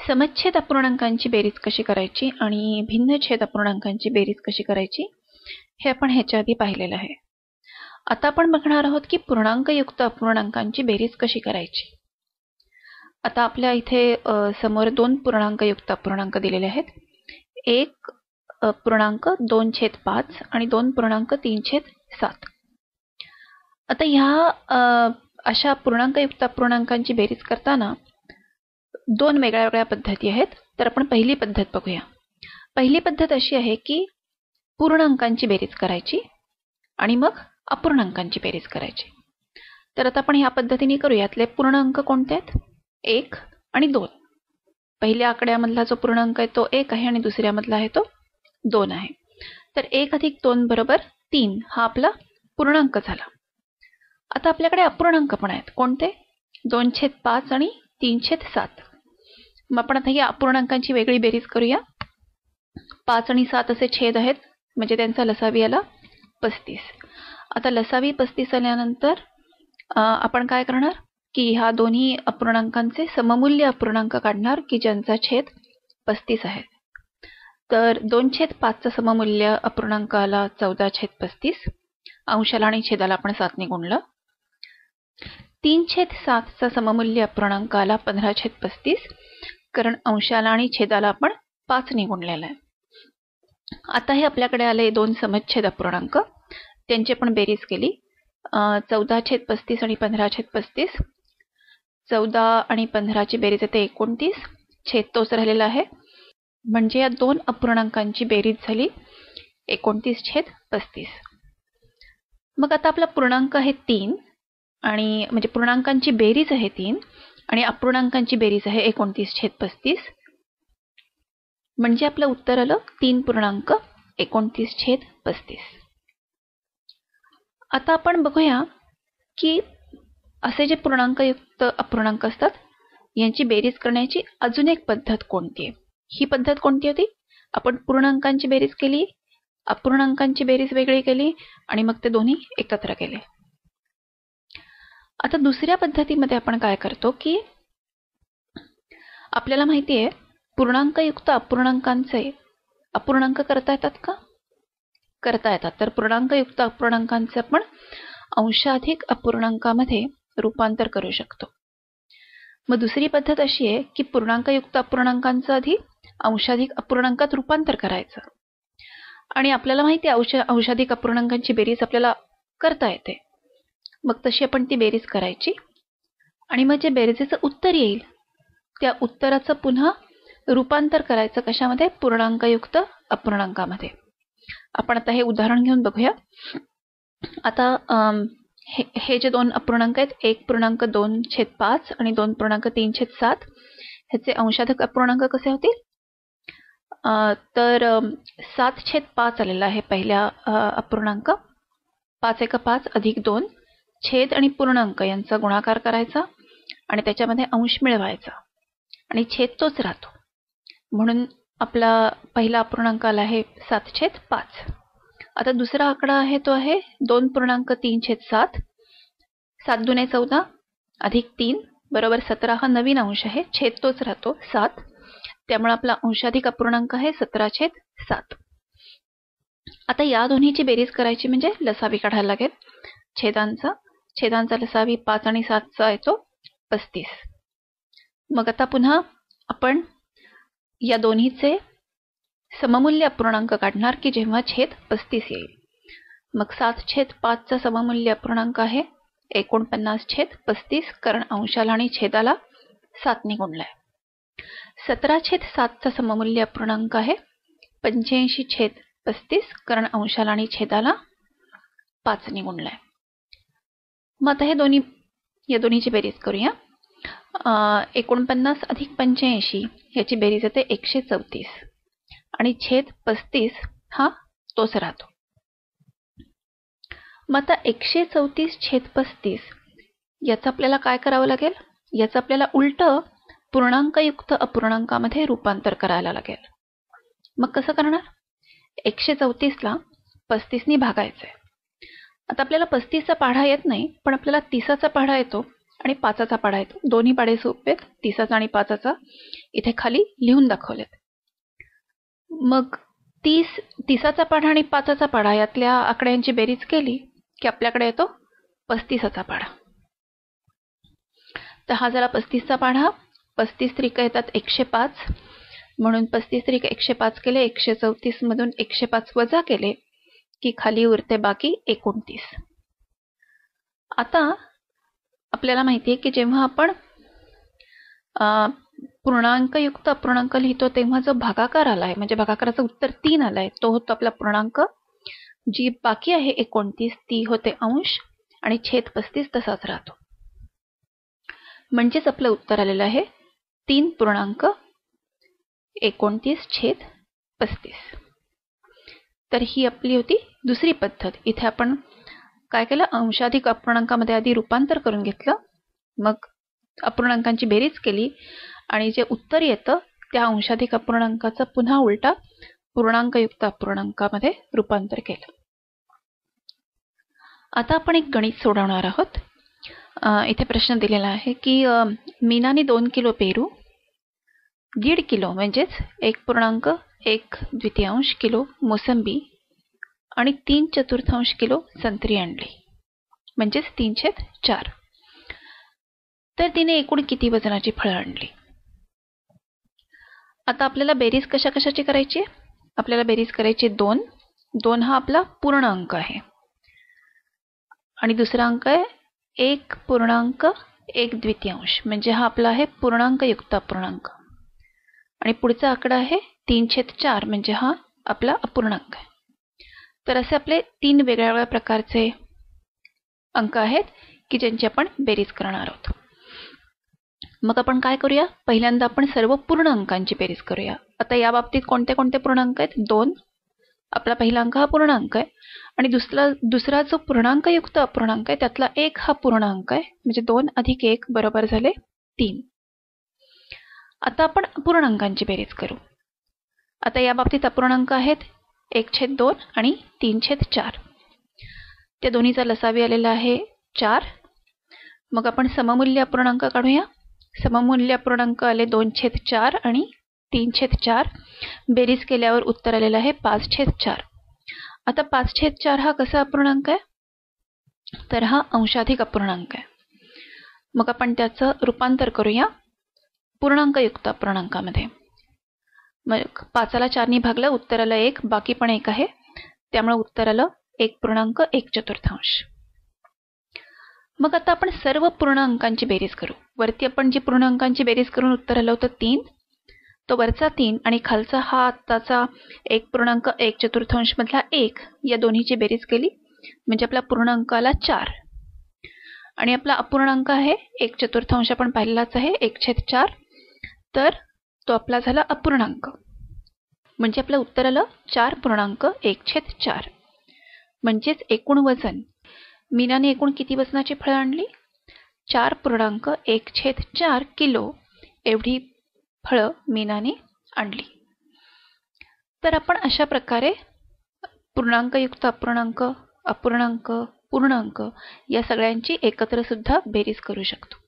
समच्छेद अपूर्णांकांची बेरीज कशी करायची आणि भिन्नछेद अपूर्णांकांची बेरीज कशी करायची हे आपण ह्याच्या आधी पाहिलेलं आहे. आता आपण बघणार आहोत की पूर्णांकयुक्त अपूर्णांकांची बेरीज कशी करायची. आता आपल्या इथे समोर दोन पूर्णांकयुक्त अपूर्णांक दिलेले आहेत. 1.2/5 आणि 2.3/7. आता ह्या अशा पूर्णांकयुक्त अपूर्णांकांची बेरीज करताना दोन वेगळ्या पद्धती आहेत. तर आपण पहिली पद्धत बघूया. पहिली पद्धत अशी आहे की पूर्णांकांची बेरीज करायची आणि मग अपूर्णांकांची बेरीज करायची. तर आता आपण ह्या पद्धतीने करूया. यातले पूर्णांक कोणते आहेत? 1 आणि 2. पहिल्या आकड्यामधला जो पूर्णांक आहे तो 1 आहे आणि दुसऱ्यामधला आहे तो 2 आहे. तर 1 + 2 = 3 हा आपला पूर्णांक झाला. आता आपल्याकडे अपूर्णांक पण आहेत. कोणते? 2/5 आणि 3/7. मग आपण आता या अपूर्णांकांची वेगळी बेरीज करूया. 5 आणि 7 असे छेद आहेत म्हणजे त्यांचा लसावी आला 35. आता लसावी 35 आल्यानंतर आपण काय करणार की ह्या दोन्ही अपूर्णांकांचे सममूल्य अपूर्णांक काढणार की ज्यांचा छेद 35 आहे. तर 2/5 चा सममूल्य अपूर्णांक आला 14/35. अंशाला आणि छेदाला आपण 7 ने गुणलं. 3/7 चा सममूल्य अपूर्णांक आला 15/35 कारण अंशाला आणि छेदाला आपण 5 ने गुणलेला आहे. आता हे आपल्याकडे आले दोन समच्छेद अपूर्णांक. त्यांची आपण बेरीज केली. 14/35 आणि 15/35. 14 आणि 15 ची बेरीज येते 29. छेद तोच राहिलेला आहे म्हणजे या दोन अपूर्णांकांची बेरीज झाली 29/35. मग आता आपला पूर्णांक आहे 3 आणि म्हणजे पूर्णांकांची बेरीज आहे 3 आणि अपूर्णांकांची बेरीज आहे 29/35 म्हणजे आपलं उत्तर आलं 3.29/35. आता आपण बघूया की असे जे पूर्णांकयुक्त अपूर्णांक असतात यांची बेरीज करण्याची अजून एक पद्धत कोणती आहे. ही पद्धत कोणती होती? आपण पूर्णांकांची बेरीज केली, अपूर्णांकांची बेरीज वेगळी केली आणि मग ते दोन्ही एकत्र केले. आता दुसऱ्या पद्धतीमध्ये आपण काय करतो की आपल्याला माहिती आहे पूर्णांकयुक्त अपूर्णांकांचे अपूर्णांक करता येतात का? करता येतात. तर पूर्णांकयुक्त अपूर्णांकांचे आपण अंशाधिक अपूर्णांकामध्ये रूपांतर करू शकतो. मग दुसरी पद्धत अशी आहे की पूर्णांकयुक्त अपूर्णांकांचं आधी अंशाधिक अपूर्णांकात रूपांतर करायचं आणि आपल्याला माहिती आहे अंशाधिक अपूर्णांकांची बेरीज आपल्याला करता येते. मग तशी आपण ती बेरीज करायची आणि मग जे बेरजेचं उत्तर येईल त्या उत्तराचं पुन्हा रूपांतर करायचं कशामध्ये? पूर्णांकयुक्त अपूर्णांकामध्ये. आपण आता हे उदाहरण घेऊन बघूया. आता हे जे दोन अपूर्णांक आहेत 1.2/5 आणि 2.3/7 ह्याचे अंशाधिक अपूर्णांक कसे होतील? तर 7/5 आलेला आहे पहिल्या अपूर्णांक. 5 × 5 + 2 छेद आणि पूर्णांक यांचा गुणाकार करायचा आणि त्याच्यामध्ये अंश मिळवायचा आणि छेद तोच राहतो म्हणून आपला पहिला अपूर्णांक आला आहे 7/5. आता दुसरा आकडा आहे तो आहे 2.3/7. 7 × 2 = 14 + 3 = 17 हा नवीन अंश आहे. छेद तोच राहतो 7 त्यामुळे आपला अंशाधिक अपूर्णांक आहे 17/7. आता या दोन्हीची बेरीज करायची म्हणजे लसावी काढायला लागेल. छेदांचा लसावी 5 आणि 7 चा येतो 35. मग आता पुन्हा आपण या दोन्हीचे सममूल्य अपूर्णांक काढणार की जेव्हा छेद 35 येईल. मग 7/5 चा सममूल्य अपूर्णांक आहे 49/35 कारण अंशाला आणि छेदाला 7 ने गुणलाय. 17/7 चा सममूल्य अपूर्णांक आहे 85/35 कारण अंशाला आणि छेदाला 5 ने गुणलाय. मग आता या दोन्हीची बेरीज करूया. 49 + 85 ह्याची बेरीज येते 134 आणि छेद 35 हा तोच राहतो. मग आता 134/35 याचं आपल्याला काय करावं लागेल? याचं आपल्याला उलट पूर्णांकयुक्त अपूर्णांकामध्ये रूपांतर करायला लागेल. मग कसं करणार? 134 ला 35 ने भागायचंय. आता आपल्याला 35 चा पाढा येत नाही पण आपल्याला 30 चा पाढा येतो आणि 5 चा पाढा येतो. दोन्ही पाढे सोपे आहेत 30 आणि 5. इथे खाली लिहून दाखवलेत. मग 30चा पाढा आणि 5चा पाढा यातल्या आकड्यांची बेरीज केली की आपल्याकडे येतो 35चा पाढा. तर हा झाला 35चा पाढा. 35 त्रिक येतात 105 म्हणून 35 त्रिक 105 केले. 134 मधून 105 वजा केले की खाली उरते बाकी 29. आता आपल्याला माहिती आहे की जेव्हा आपण पूर्णांकयुक्त अपूर्णांक लिहितो तेव्हा जो भागाकार आलाय म्हणजे भागाकाराचं उत्तर 3 आलाय तो होतो आपला पूर्णांक. जी बाकी आहे 29 ती होते अंश आणि छेद 35 तसाच राहतो. म्हणजेच आपलं उत्तर आलेलं आहे 3.29/35. तर ही आपली होती दुसरी पद्धत. इथे आपण काय केलं, अंशाधिक अपूर्णांकामध्ये आधी रूपांतर करून घेतलं, मग अपूर्णांकांची बेरीज केली आणि जे उत्तर येतं त्या अंशाधिक अपूर्णांकाचं पुन्हा उलटा पूर्णांकयुक्त अपूर्णांकामध्ये रूपांतर केलं. आता आपण एक गणित सोडवणार आहोत. इथे प्रश्न दिलेला आहे की मीनाने 2 किलो पेरू, 1.5 किलो म्हणजेच 1.1 किलो मोसंबी आणि 3/4 किलो संत्री आणली म्हणजेच 3/4. तर तिने एकूण किती वजनाची फळं आणली. आता आपल्याला बेरीज कशाची करायची. आपल्याला बेरीज करायची 2 हा आपला पूर्ण अंक आहे आणि दुसरा अंक आहे 1.1 म्हणजे हा आपला आहे पूर्णांकयुक्त अपूर्णांक आणि पुढचा आकडा आहे 3/4 म्हणजे हा आपला अपूर्णांक आहे. तर असे आपले 3 वेगवेगळ्या प्रकारचे अंक आहेत की ज्यांची आपण बेरीज करणार आहोत. मग आपण काय करूया, पहिल्यांदा आपण सर्व पूर्ण अंकांची बेरीज करूया. आता या बाबतीत कोणते कोणते पूर्णांक आहेत. 2 आपला पहिला अंक हा पूर्णांक आहे आणि दुसरा जो पूर्णांकयुक्त अपूर्णांक आहे त्यातला 1 हा पूर्णांक आहे म्हणजे 2 + 1 बरोबर झाले 3. आता आपण अपूर्णांकांची बेरीज करू. आता या बाबतीत अपूर्णांक आहेत 1/2 आणि 3/4. त्या दोन्हीचा लसावी आलेला आहे 4. मग आपण सममूल्य अपूर्णांक काढूया. सममूल्य अपूर्णांक आले 2/4 आणि 3/4. बेरीज केल्यावर उत्तर आलेलं आहे 5/4. आता 5/4 हा कसा अपूर्णांक आहे, तर हा अंशाधिक अपूर्णांक आहे. मग आपण त्याचं रूपांतर करूया पूर्णांकयुक्त अपूर्णांकामध्ये. मग 5ला 4ने भागलं, उत्तर आलं 1, बाकी पण 1 आहे त्यामुळे उत्तर आलं 1.1/4. मग आता आपण सर्व पूर्ण अंकांची बेरीज करू. वरती आपण जी पूर्ण अंकांची बेरीज करून उत्तर आलं होतं 3, तो वरचा 3 आणि खालचा हा आत्ताचा 1.1/4 मधला 1 या दोन्हीची बेरीज केली म्हणजे आपला पूर्णांक आला 4 आणि आपला अपूर्णांक आहे 1/4 आपण पाहिलेलाच आहे 1/4. तर तो आपला झाला अपूर्णांक म्हणजे आपलं उत्तर आलं 4.1/4. म्हणजेच एकूण वजन, मीनाने एकूण किती वजनाची फळं आणली, 4.1/4 किलो एवढी फळं मीनाने आणली. तर आपण अशा प्रकारे पूर्णांकयुक्त अपूर्णांक, अपूर्णांक, पूर्णांक या सगळ्यांची एकत्र सुद्धा बेरीज करू शकतो.